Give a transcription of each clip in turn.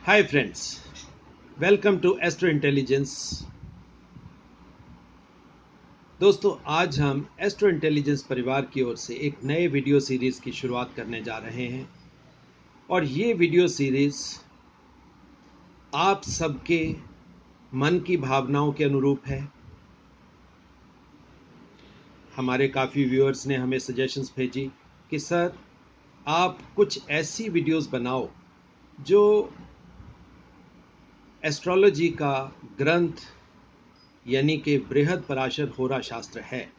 Hi friends, welcome to astro intelligence. दोस्तों, आज हम एस्ट्रो इंटेलिजेंस परिवार की ओर से एक नए वीडियो सीरीज की शुरुआत करने जा रहे हैं और ये वीडियो सीरीज आप सबके मन की भावनाओं के अनुरूप है। हमारे काफ़ी व्यूअर्स ने हमें सजेशंस भेजी कि सर आप कुछ ऐसी वीडियोस बनाओ जो एस्ट्रोलॉजी का ग्रंथ यानी कि बृहद पराशर होरा शास्त्र है,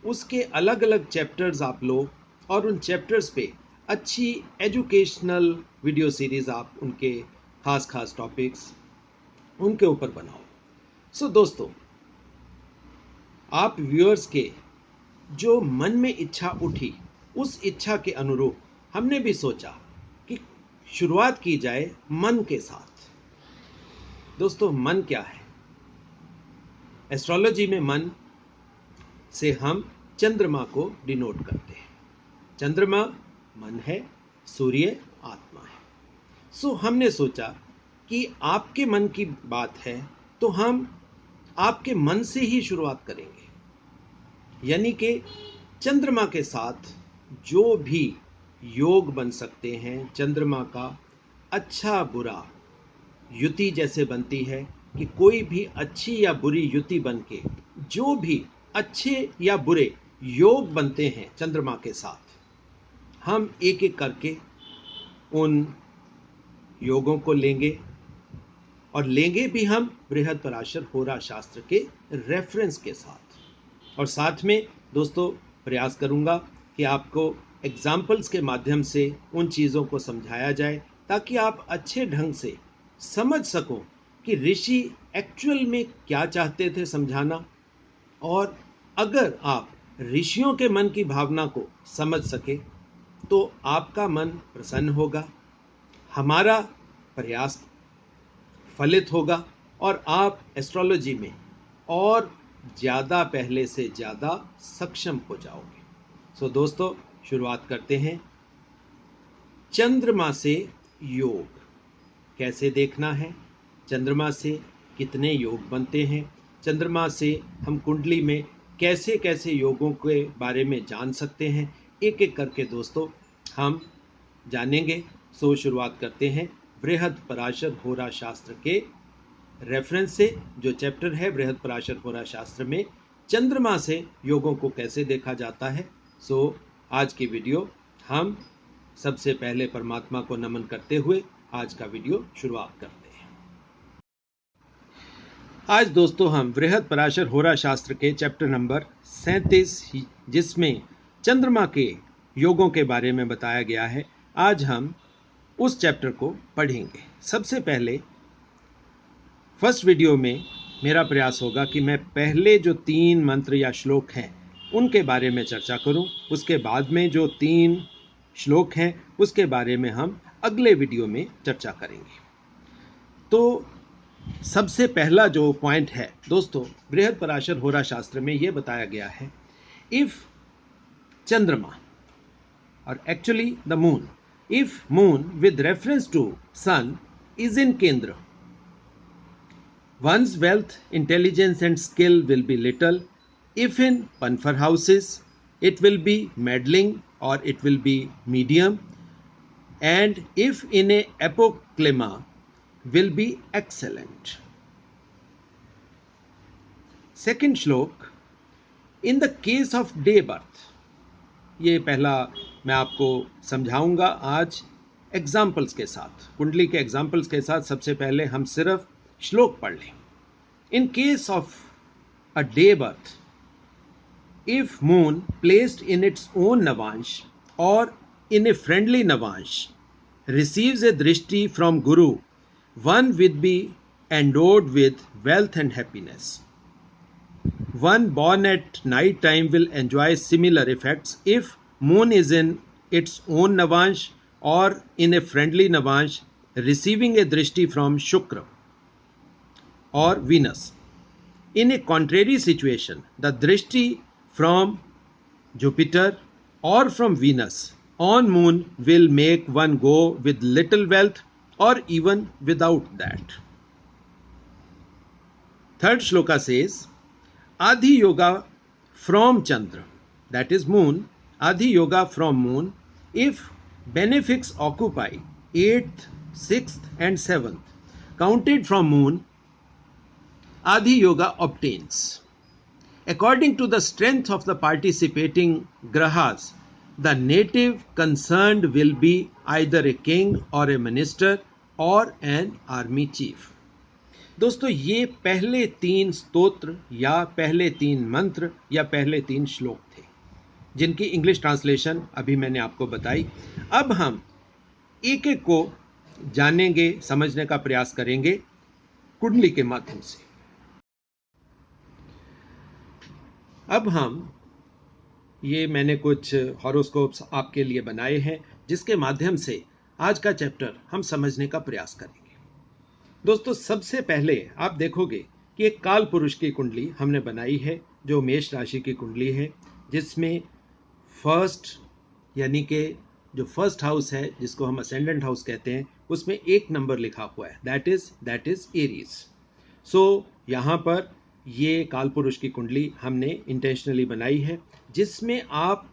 उसके अलग अलग चैप्टर्स आप लो और उन चैप्टर्स पे अच्छी एजुकेशनल वीडियो सीरीज आप उनके खास टॉपिक्स उनके ऊपर बनाओ। सो दोस्तों, आप व्यूअर्स के जो मन में इच्छा उठी उस इच्छा के अनुरूप हमने भी सोचा कि शुरुआत की जाए मन के साथ। दोस्तों, मन क्या है? एस्ट्रोलॉजी में मन से हम चंद्रमा को डिनोट करते हैं। चंद्रमा मन है, सूर्य आत्मा है। सो हमने सोचा कि आपके मन की बात है तो हम आपके मन से ही शुरुआत करेंगे, यानी कि चंद्रमा के साथ जो भी योग बन सकते हैं, चंद्रमा का अच्छा बुरा युति जैसे बनती है कि कोई भी अच्छी या बुरी युति बन के जो भी अच्छे या बुरे योग बनते हैं चंद्रमा के साथ, हम एक एक करके उन योगों को लेंगे और लेंगे भी हम बृहद पराशर होरा शास्त्र के रेफरेंस के साथ। और साथ में दोस्तों प्रयास करूंगा कि आपको एग्जाम्पल्स के माध्यम से उन चीज़ों को समझाया जाए ताकि आप अच्छे ढंग से समझ सको कि ऋषि एक्चुअल में क्या चाहते थे समझाना। और अगर आप ऋषियों के मन की भावना को समझ सके तो आपका मन प्रसन्न होगा, हमारा प्रयास फलित होगा और आप एस्ट्रोलॉजी में और ज़्यादा पहले से ज़्यादा सक्षम हो जाओगे। सो दोस्तों, शुरुआत करते हैं। चंद्रमा से योग कैसे देखना है, चंद्रमा से कितने योग बनते हैं, चंद्रमा से हम कुंडली में कैसे कैसे योगों के बारे में जान सकते हैं, एक एक करके दोस्तों हम जानेंगे। सो शुरुआत करते हैं बृहद पराशर होरा शास्त्र के रेफरेंस से। जो चैप्टर है बृहद पराशर होरा शास्त्र में चंद्रमा से योगों को कैसे देखा जाता है। सो आज की वीडियो हम सबसे पहले परमात्मा को नमन करते हुए आज का वीडियो शुरुआत करते हैं। आज दोस्तों हम बृहद पराशर होरा शास्त्र के चैप्टर नंबर 37, जिसमें चंद्रमा के योगों के बारे में बताया गया है, आज हम उस चैप्टर को पढ़ेंगे। सबसे पहले फर्स्ट वीडियो में मेरा प्रयास होगा कि मैं पहले जो 3 मंत्र या श्लोक हैं उनके बारे में चर्चा करूं, उसके बाद में जो 3 श्लोक हैं उसके बारे में हम अगले वीडियो में चर्चा करेंगे। तो सबसे पहला जो पॉइंट है दोस्तों, बृहद पराशर होरा शास्त्र में यह बताया गया है, इफ चंद्रमा और actually the moon, if moon with reference to sun is in केंद्र, one's wealth, intelligence and skill will be little. If in Panfar houses, it will be meddling or it will be medium. And if in a apoklima, will be excellent. Second shlok, in the case of day birth, ये पहला मैं आपको समझाऊंगा आज examples के साथ, कुंडली के एग्जाम्पल्स के साथ। सबसे पहले हम सिर्फ श्लोक पढ़ लें। In case of a day birth, if moon placed in its own navansh or in a friendly navansh receives a drishti from Guru, one will be endowed with wealth and happiness. One born at night time will enjoy similar effects if moon is in its own navansh or in a friendly navansh receiving a drishti from Shukra or Venus. In a contrary situation, the drishti from Jupiter or from Venus on moon will make one go with little wealth or even without that. Third shloka says, Adhi Yoga from Chandra, that is moon, Adhi Yoga from moon, if benefics occupy 8th, 6th and 7th, counted from moon, Adhi Yoga obtains. According to the strength of the participating grahas, the native concerned will be either a king or a minister or an army chief. दोस्तों ये पहले 3 स्तोत्र या पहले 3 मंत्र या पहले 3 श्लोक थे जिनकी इंग्लिश ट्रांसलेशन अभी मैंने आपको बताई। अब हम एक एक को जानेंगे, समझने का प्रयास करेंगे कुंडली के माध्यम से। अब ये मैंने कुछ हॉरोस्कोप्स आपके लिए बनाए हैं जिसके माध्यम से आज का चैप्टर हम समझने का प्रयास करेंगे। दोस्तों सबसे पहले आप देखोगे कि एक काल पुरुष की कुंडली हमने बनाई है जो मेष राशि की कुंडली है, जिसमें फर्स्ट यानी कि जो फर्स्ट हाउस है जिसको हम असेंडेंट हाउस कहते हैं उसमें 1 नंबर लिखा हुआ है, दैट इज एरीज। सो यहाँ पर ये काल पुरुष की कुंडली हमने इंटेंशनली बनाई है जिसमें आप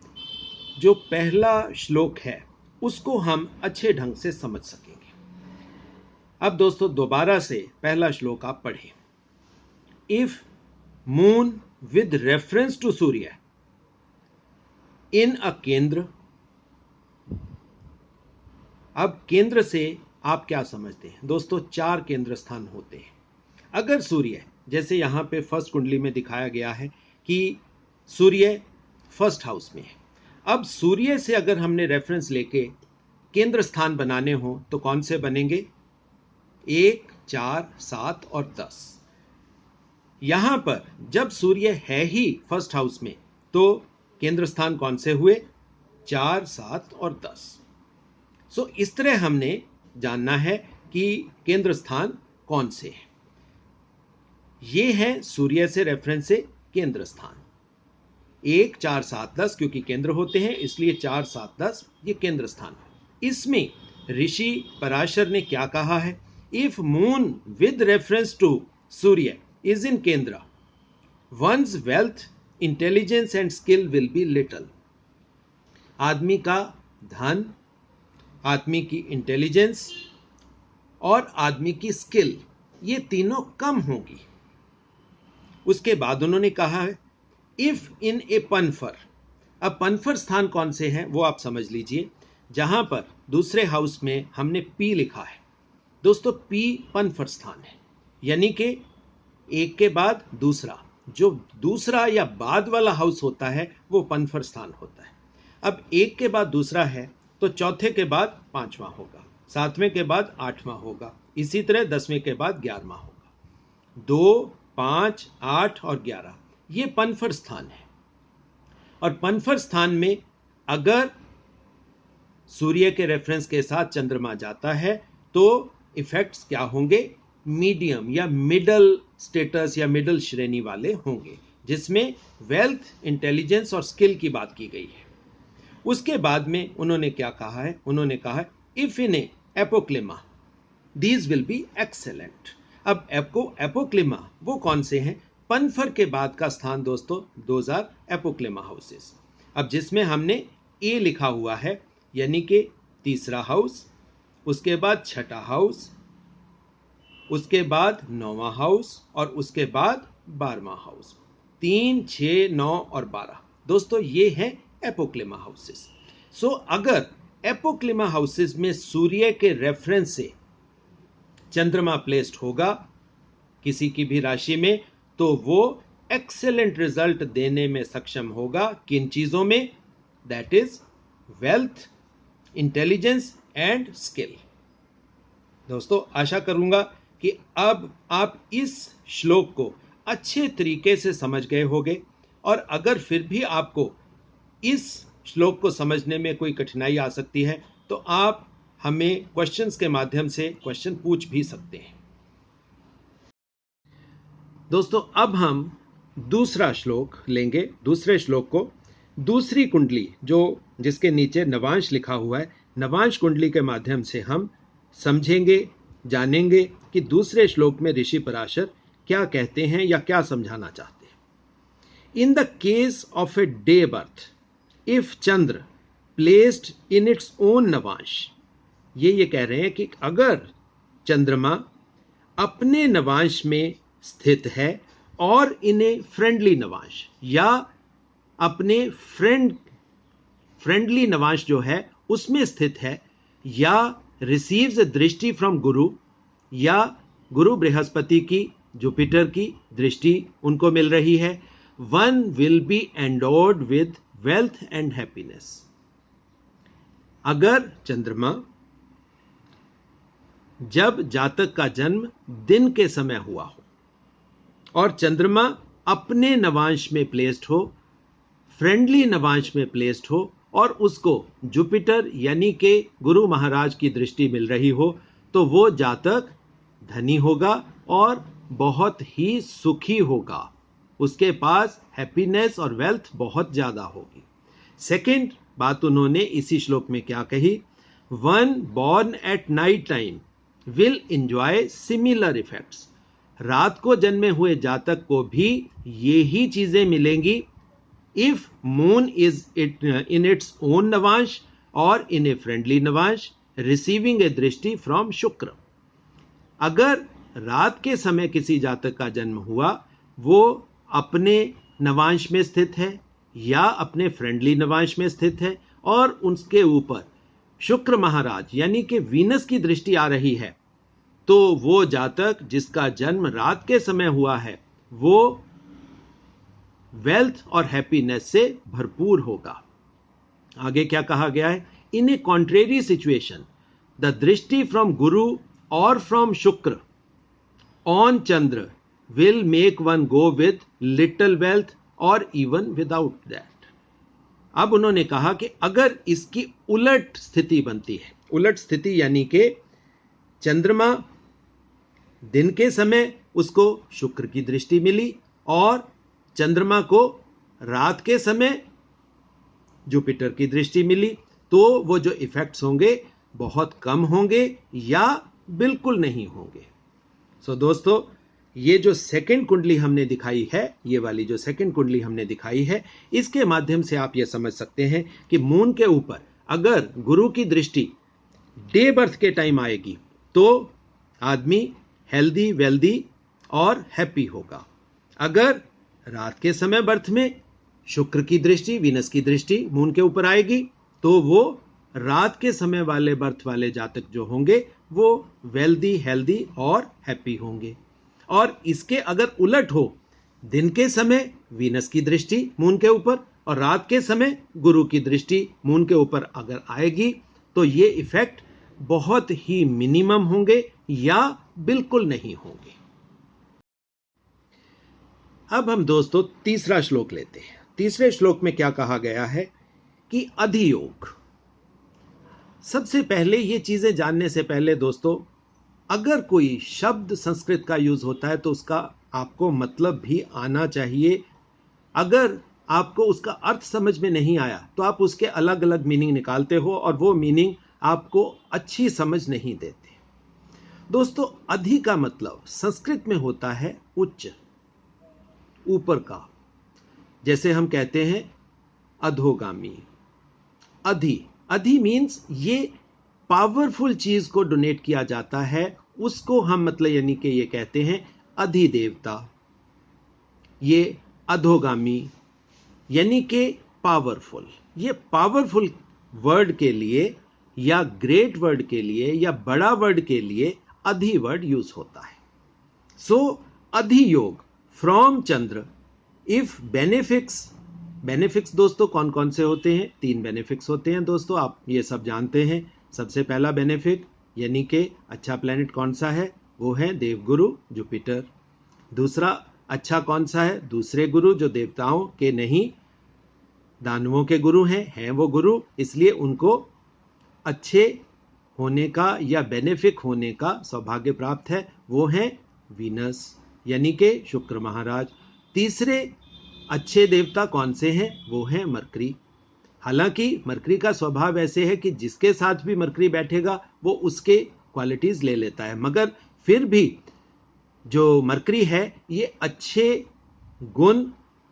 जो पहला श्लोक है उसको हम अच्छे ढंग से समझ सकेंगे। अब दोस्तों दोबारा से पहला श्लोक आप पढ़ें। If moon with reference to सूर्य इन अ केंद्र, अब केंद्र से आप क्या समझते हैं दोस्तों? 4 केंद्र स्थान होते हैं। अगर सूर्य, जैसे यहां पे फर्स्ट कुंडली में दिखाया गया है कि सूर्य फर्स्ट हाउस में है, अब सूर्य से अगर हमने रेफरेंस लेके केंद्र स्थान बनाने हो तो कौन से बनेंगे? 1, 4, 7 और 10। यहां पर जब सूर्य है ही फर्स्ट हाउस में तो केंद्र स्थान कौन से हुए? 4, 7 और 10। सो इस तरह हमने जानना है कि केंद्र स्थान कौन से है। ये है सूर्य से रेफरेंस से केंद्र स्थान। 1, 4, 7, 10 क्योंकि केंद्र होते हैं इसलिए 4, 7, 10 ये केंद्र स्थान है। इसमें ऋषि पराशर ने क्या कहा है? If moon with reference to सूर्य इज इन केंद्र, one's wealth, intelligence and skill will be little. आदमी का धन, आदमी की इंटेलिजेंस और आदमी की स्किल ये तीनों कम होगी। उसके बाद उन्होंने कहा है इफ इन ए पनफर। अब पनफर स्थान कौन से हैं वो आप समझ लीजिए। जहां पर दूसरे हाउस में हमने पी लिखा है दोस्तों, पी पनफर स्थान है, यानी कि एक के बाद दूसरा, जो दूसरा या बाद वाला हाउस होता है वो पनफर स्थान होता है। अब एक के बाद दूसरा है तो चौथे के बाद 5वां होगा, 7वें के बाद 8वां होगा, इसी तरह 10वें के बाद 11वां होगा। 2, 5, 8 और 11 ये पनफर स्थान है। और पनफर स्थान में अगर सूर्य के रेफरेंस के साथ चंद्रमा जाता है तो इफेक्ट्स क्या होंगे? मीडियम या मिडल स्टेटस या मिडल श्रेणी वाले होंगे, जिसमें वेल्थ, इंटेलिजेंस और स्किल की बात की गई है। उसके बाद में उन्होंने क्या कहा है? उन्होंने कहा इफ इन ए एपोक्लिमा दीज विल बी एक्सेलेंट। अब एपोक्लिमा वो कौन से हैं? पनफर के बाद का स्थान दोस्तों, दोज आर एपोक्लिमा हाउसेस। अब जिसमें हमने ए लिखा हुआ है, यानी कि तीसरा हाउस, उसके बाद छठा हाउस, उसके बाद 9वां हाउस और उसके बाद 12वां हाउस। 3, 6, 9 और 12 दोस्तों ये हैं एपोक्लिमा हाउसेस। सो अगर एपोक्लिमा हाउसेस में सूर्य के रेफरेंस से चंद्रमा प्लेस्ड होगा किसी की भी राशि में तो वो एक्सेलेंट रिजल्ट देने में सक्षम होगा। किन चीजों में? That is wealth, intelligence and skill. दोस्तों आशा करूंगा कि अब आप इस श्लोक को अच्छे तरीके से समझ गए होंगे, और अगर फिर भी आपको इस श्लोक को समझने में कोई कठिनाई आ सकती है तो आप हमें क्वेश्चंस के माध्यम से क्वेश्चन पूछ भी सकते हैं। दोस्तों अब हम दूसरा श्लोक लेंगे। दूसरे श्लोक को दूसरी कुंडली जो जिसके नीचे नवांश लिखा हुआ है, नवांश कुंडली के माध्यम से हम समझेंगे, जानेंगे कि दूसरे श्लोक में ऋषि पराशर क्या कहते हैं या क्या समझाना चाहते हैं। In the case of a day birth, if Chandra placed in its own Navamsa, ये कह रहे हैं कि अगर चंद्रमा अपने नवांश में स्थित है और इन्हें फ्रेंडली नवांश या अपने फ्रेंडली नवांश जो है उसमें स्थित है, या रिसीव्स ए दृष्टि फ्रॉम गुरु, या गुरु बृहस्पति की, जुपिटर की दृष्टि उनको मिल रही है, one will be endowed with wealth and happiness. अगर चंद्रमा, जब जातक का जन्म दिन के समय हुआ हो और चंद्रमा अपने नवांश में प्लेस्ड हो, फ्रेंडली नवांश में प्लेस्ड हो, और उसको जुपिटर यानी कि गुरु महाराज की दृष्टि मिल रही हो, तो वो जातक धनी होगा और बहुत ही सुखी होगा। उसके पास हैप्पीनेस और वेल्थ बहुत ज्यादा होगी। सेकंड बात उन्होंने इसी श्लोक में क्या कही, one born at night time will enjoy similar effects. रात को जन्मे हुए जातक को भी ये ही चीजें मिलेंगी if moon is in its own Navamsa और इन ए फ्रेंडली नवांश, रिसीविंग ए दृष्टि फ्रॉम शुक्र। अगर रात के समय किसी जातक का जन्म हुआ, वो अपने नवांश में स्थित है या अपने फ्रेंडली नवांश में स्थित है और उसके ऊपर शुक्र महाराज यानी कि वीनस की दृष्टि आ रही है, तो वो जातक जिसका जन्म रात के समय हुआ है वो वेल्थ और हैप्पीनेस से भरपूर होगा। आगे क्या कहा गया है, इन ए कॉन्ट्रेरी सिचुएशन द दृष्टि फ्रॉम गुरु और फ्रॉम शुक्र on Chandra will make one go with little wealth और इवन विदाउट दैट। अब उन्होंने कहा कि अगर इसकी उलट स्थिति बनती है, उलट स्थिति यानी कि चंद्रमा दिन के समय उसको शुक्र की दृष्टि मिली और चंद्रमा को रात के समय जुपिटर की दृष्टि मिली, तो वो जो इफेक्ट्स होंगे बहुत कम होंगे या बिल्कुल नहीं होंगे। सो दोस्तों, ये जो सेकंड कुंडली हमने दिखाई है, ये वाली जो सेकंड कुंडली हमने दिखाई है, इसके माध्यम से आप ये समझ सकते हैं कि मून के ऊपर अगर गुरु की दृष्टि डे बर्थ के टाइम आएगी तो आदमी हेल्दी, वेल्दी और हैप्पी होगा। अगर रात के समय बर्थ में शुक्र की दृष्टि, वीनस की दृष्टि मून के ऊपर आएगी, तो वो रात के समय वाले बर्थ वाले जातक जो होंगे वो वेल्दी, हेल्दी और हैप्पी होंगे। और इसके अगर उलट हो, दिन के समय वीनस की दृष्टि मून के ऊपर और रात के समय गुरु की दृष्टि मून के ऊपर अगर आएगी, तो ये इफेक्ट बहुत ही मिनिमम होंगे या बिल्कुल नहीं होंगे। अब हम दोस्तों तीसरा श्लोक लेते हैं। तीसरे श्लोक में क्या कहा गया है कि अधियोग। सबसे पहले ये चीजें जानने से पहले दोस्तों, अगर कोई शब्द संस्कृत का यूज होता है तो उसका आपको मतलब भी आना चाहिए। अगर आपको उसका अर्थ समझ में नहीं आया तो आप उसके अलग अलग मीनिंग निकालते हो और वो मीनिंग आपको अच्छी समझ नहीं देते। दोस्तों, अधि का मतलब संस्कृत में होता है उच्च, ऊपर का। जैसे हम कहते हैं अधोगामी। अधि मीन्स ये पावरफुल चीज को डोनेट किया जाता है, उसको हम मतलब यानी कि ये कहते हैं अधिदेवता। ये अधोगामी यानी कि पावरफुल। ये पावरफुल वर्ड के लिए या ग्रेट वर्ड के लिए या बड़ा वर्ड के लिए अधि वर्ड यूज होता है। सो अधियोग फ्रॉम चंद्र इफ बेनिफिक्स दोस्तों कौन कौन से होते हैं? 3 बेनिफिक्स होते हैं दोस्तों, आप ये सब जानते हैं। सबसे पहला बेनिफिक यानी कि अच्छा प्लेनेट कौन सा है? वो है देवगुरु जुपिटर। दूसरा अच्छा कौन सा है? दूसरे गुरु जो देवताओं के नहीं दानवों के गुरु हैं वो गुरु, इसलिए उनको अच्छे होने का या बेनिफिक होने का सौभाग्य प्राप्त है, वो है वीनस यानी कि शुक्र महाराज। तीसरे अच्छे देवता कौन से हैं? वो है मरकरी। हालांकि मरकरी का स्वभाव ऐसे है कि जिसके साथ भी मरकरी बैठेगा वो उसके क्वालिटीज ले लेता है, मगर फिर भी जो मरकरी है ये अच्छे गुण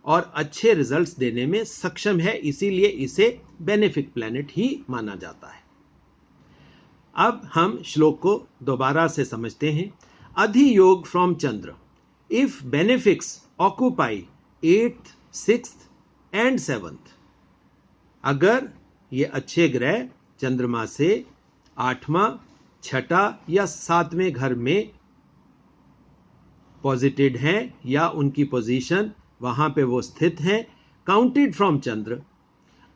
और अच्छे रिजल्ट्स देने में सक्षम है, इसीलिए इसे बेनिफिक प्लैनेट ही माना जाता है। अब हम श्लोक को दोबारा से समझते हैं। अधियोग फ्रॉम चंद्र, if benefics occupy 8th, 6th and 7th, अगर ये अच्छे ग्रह चंद्रमा से 8वां, 6ठा या 7वें घर में पॉजिटेड हैं या उनकी पोजीशन वहां पे वो स्थित हैं, काउंटेड फ्रॉम चंद्र,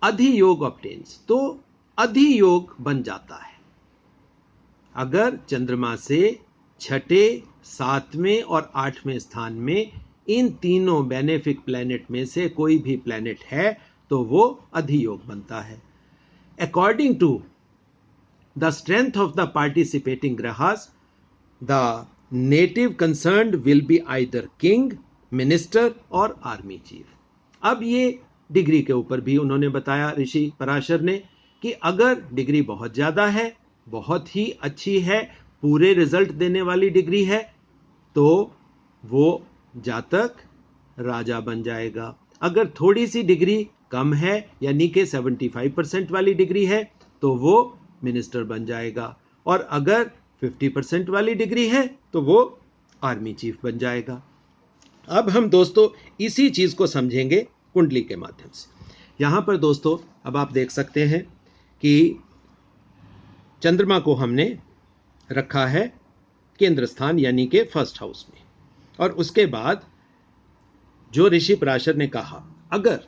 अधियोग ऑब्टेन्स, तो अधियोग बन जाता है। अगर चंद्रमा से 6ठे, 7वें और 8वें स्थान में इन तीनों बेनिफिक प्लैनेट में से कोई भी प्लैनेट है तो वो अधियोग बनता है। According to the strength of the participating ग्रहास, the native concerned will be either king, minister और आर्मी चीफ। अब ये डिग्री के ऊपर भी उन्होंने बताया ऋषि पराशर ने कि अगर डिग्री बहुत ज्यादा है, बहुत ही अच्छी है, पूरे रिजल्ट देने वाली डिग्री है, तो वो जातक राजा बन जाएगा। अगर थोड़ी सी डिग्री कम है यानी कि 75% वाली डिग्री है तो वो मिनिस्टर बन जाएगा, और अगर 50% वाली डिग्री है तो वो आर्मी चीफ बन जाएगा। अब हम दोस्तों इसी चीज को समझेंगे कुंडली के माध्यम से। यहां पर दोस्तों अब आप देख सकते हैं कि चंद्रमा को हमने रखा है केंद्र स्थान यानी कि फर्स्ट हाउस में, और उसके बाद जो ऋषि पराशर ने कहा अगर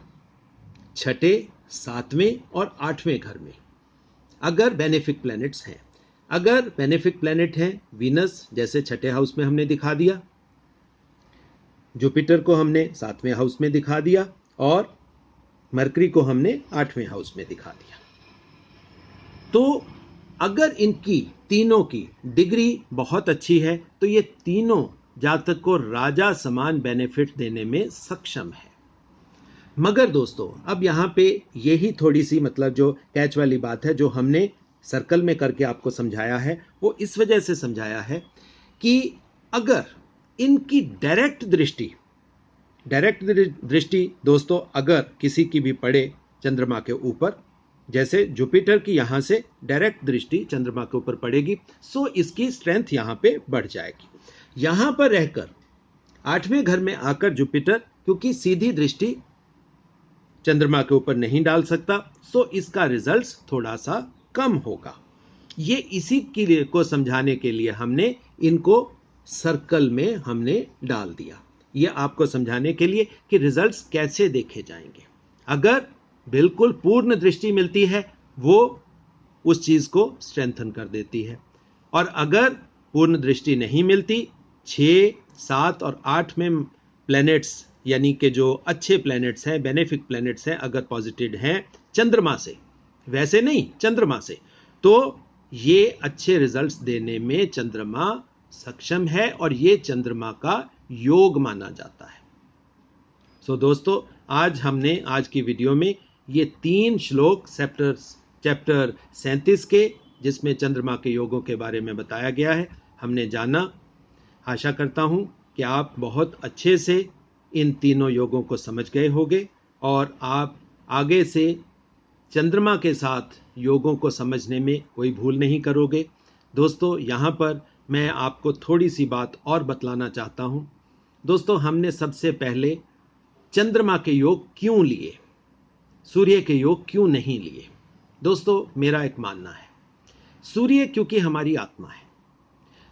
6ठे, 7वें और 8वें घर में अगर बेनिफिक प्लैनेट्स हैं, अगर बेनिफिक प्लैनेट हैं वीनस जैसे 6ठे हाउस में हमने दिखा दिया, जुपिटर को हमने 7वें हाउस में दिखा दिया और मरकरी को हमने 8वें हाउस में दिखा दिया, तो अगर इनकी तीनों की डिग्री बहुत अच्छी है तो ये तीनों जातक को राजा समान बेनिफिट देने में सक्षम है। मगर दोस्तों अब यहां पे यही थोड़ी सी मतलब जो कैच वाली बात है जो हमने सर्कल में करके आपको समझाया है, वो इस वजह से समझाया है कि अगर इनकी डायरेक्ट दृष्टि दोस्तों अगर किसी की भी पड़े चंद्रमा के ऊपर, जैसे जुपिटर की यहां से डायरेक्ट दृष्टि चंद्रमा के ऊपर पड़ेगी, सो इसकी स्ट्रेंथ यहां पे बढ़ जाएगी। यहां पर रहकर 8वें घर में आकर जुपिटर क्योंकि सीधी दृष्टि चंद्रमा के ऊपर नहीं डाल सकता, सो इसका रिजल्ट्स थोड़ा सा कम होगा। ये इसी के लिए को समझाने के लिए हमने इनको सर्कल में हमने डाल दिया, ये आपको समझाने के लिए कि रिजल्ट्स कैसे देखे जाएंगे। अगर बिल्कुल पूर्ण दृष्टि मिलती है वो उस चीज को स्ट्रेंथन कर देती है, और अगर पूर्ण दृष्टि नहीं मिलती, 6, 7 और 8 में प्लैनेट्स यानी कि जो अच्छे प्लैनेट्स हैं, बेनिफिक प्लैनेट्स हैं, अगर पॉजिटिव हैं चंद्रमा से, वैसे नहीं चंद्रमा से, तो ये अच्छे रिजल्ट्स देने में चंद्रमा सक्षम है और ये चंद्रमा का योग माना जाता है। सो दोस्तों आज हमने आज की वीडियो में ये 3 श्लोक चैप्टर 37 के जिसमें चंद्रमा के योगों के बारे में बताया गया है हमने जाना। आशा करता हूं कि आप बहुत अच्छे से इन तीनों योगों को समझ गए होंगे और आप आगे से चंद्रमा के साथ योगों को समझने में कोई भूल नहीं करोगे। दोस्तों यहाँ पर मैं आपको थोड़ी सी बात और बतलाना चाहता हूँ। दोस्तों हमने सबसे पहले चंद्रमा के योग क्यों लिए, सूर्य के योग क्यों नहीं लिए। दोस्तों मेरा एक मानना है, सूर्य क्योंकि हमारी आत्मा है,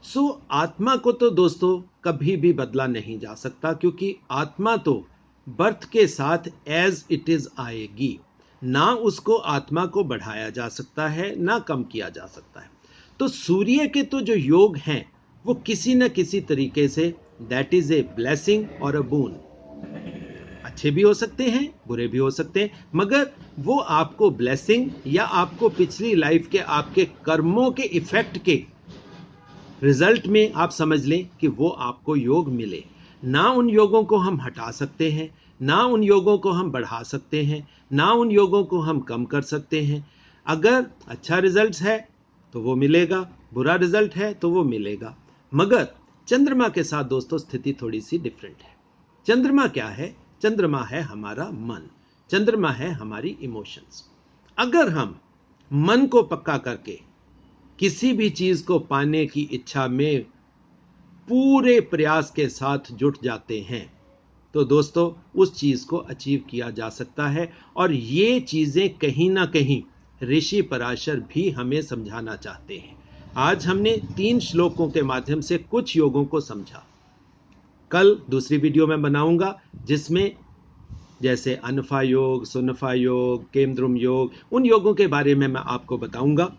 सो आत्मा को तो दोस्तों कभी भी बदला नहीं जा सकता, क्योंकि आत्मा तो बर्थ के साथ एज इट इज आएगी, ना उसको आत्मा को बढ़ाया जा सकता है ना कम किया जा सकता है। तो सूर्य के तो जो योग हैं वो किसी न किसी तरीके say that is a blessing और अ बून, अच्छे भी हो सकते हैं बुरे भी हो सकते हैं, मगर वो आपको ब्लेसिंग या आपको पिछली लाइफ के आपके कर्मों के इफेक्ट के रिजल्ट में आप समझ लें कि वो आपको योग मिले। ना उन योगों को हम हटा सकते हैं, ना उन योगों को हम बढ़ा सकते हैं, ना उन योगों को हम कम कर सकते हैं। अगर अच्छा रिजल्ट्स है तो वो मिलेगा, बुरा रिजल्ट है तो वो मिलेगा। मगर चंद्रमा के साथ दोस्तों स्थिति थोड़ी सी डिफरेंट है। चंद्रमा क्या है? चंद्रमा है हमारा मन, चंद्रमा है हमारी इमोशंस। अगर हम मन को पक्का करके किसी भी चीज को पाने की इच्छा में पूरे प्रयास के साथ जुट जाते हैं तो दोस्तों उस चीज को अचीव किया जा सकता है। और ये चीजें कहीं ना कहीं ऋषि पराशर भी हमें समझाना चाहते हैं। आज हमने 3 श्लोकों के माध्यम से कुछ योगों को समझा। कल दूसरी वीडियो में बनाऊंगा जिसमें जैसे अनफा योग, सुनफा योग, केमद्रुम योग, उन योगों के बारे में मैं आपको बताऊंगा।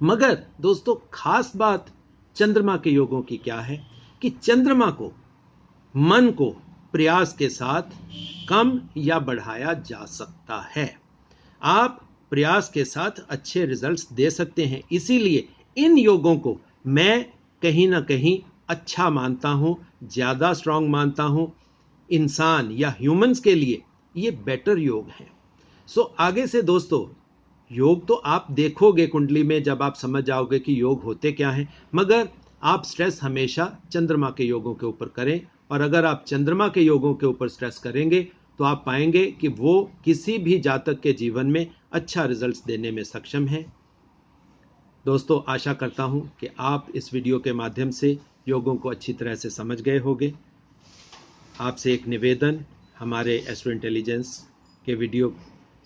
मगर दोस्तों खास बात चंद्रमा के योगों की क्या है कि चंद्रमा को मन को प्रयास के साथ कम या बढ़ाया जा सकता है। आप प्रयास के साथ अच्छे रिजल्ट्स दे सकते हैं। इसीलिए इन योगों को मैं कहीं ना कहीं अच्छा मानता हूं, ज्यादा स्ट्रांग मानता हूं। इंसान या ह्यूमंस के लिए ये बेटर योग है। सो आगे से दोस्तों योग तो आप देखोगे कुंडली में जब आप समझ जाओगे कि योग होते क्या हैं। मगर आप स्ट्रेस हमेशा चंद्रमा के योगों के ऊपर करें। और अगर आप चंद्रमा के योगों के ऊपर स्ट्रेस करेंगे तो आप पाएंगे कि वो किसी भी जातक के जीवन में अच्छा रिजल्ट्स देने में सक्षम है। दोस्तों आशा करता हूं कि आप इस वीडियो के माध्यम से योगों को अच्छी तरह से समझ गए होंगे। आपसे एक निवेदन, हमारे एस्ट्रो इंटेलिजेंस के वीडियो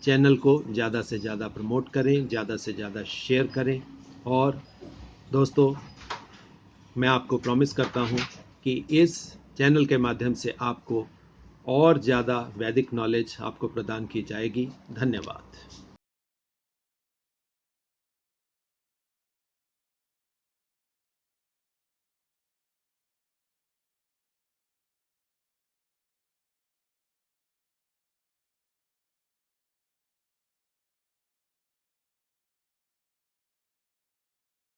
चैनल को ज़्यादा से ज़्यादा प्रमोट करें, ज़्यादा से ज़्यादा शेयर करें। और दोस्तों मैं आपको प्रॉमिस करता हूं कि इस चैनल के माध्यम से आपको और ज़्यादा वैदिक नॉलेज आपको प्रदान की जाएगी। धन्यवाद।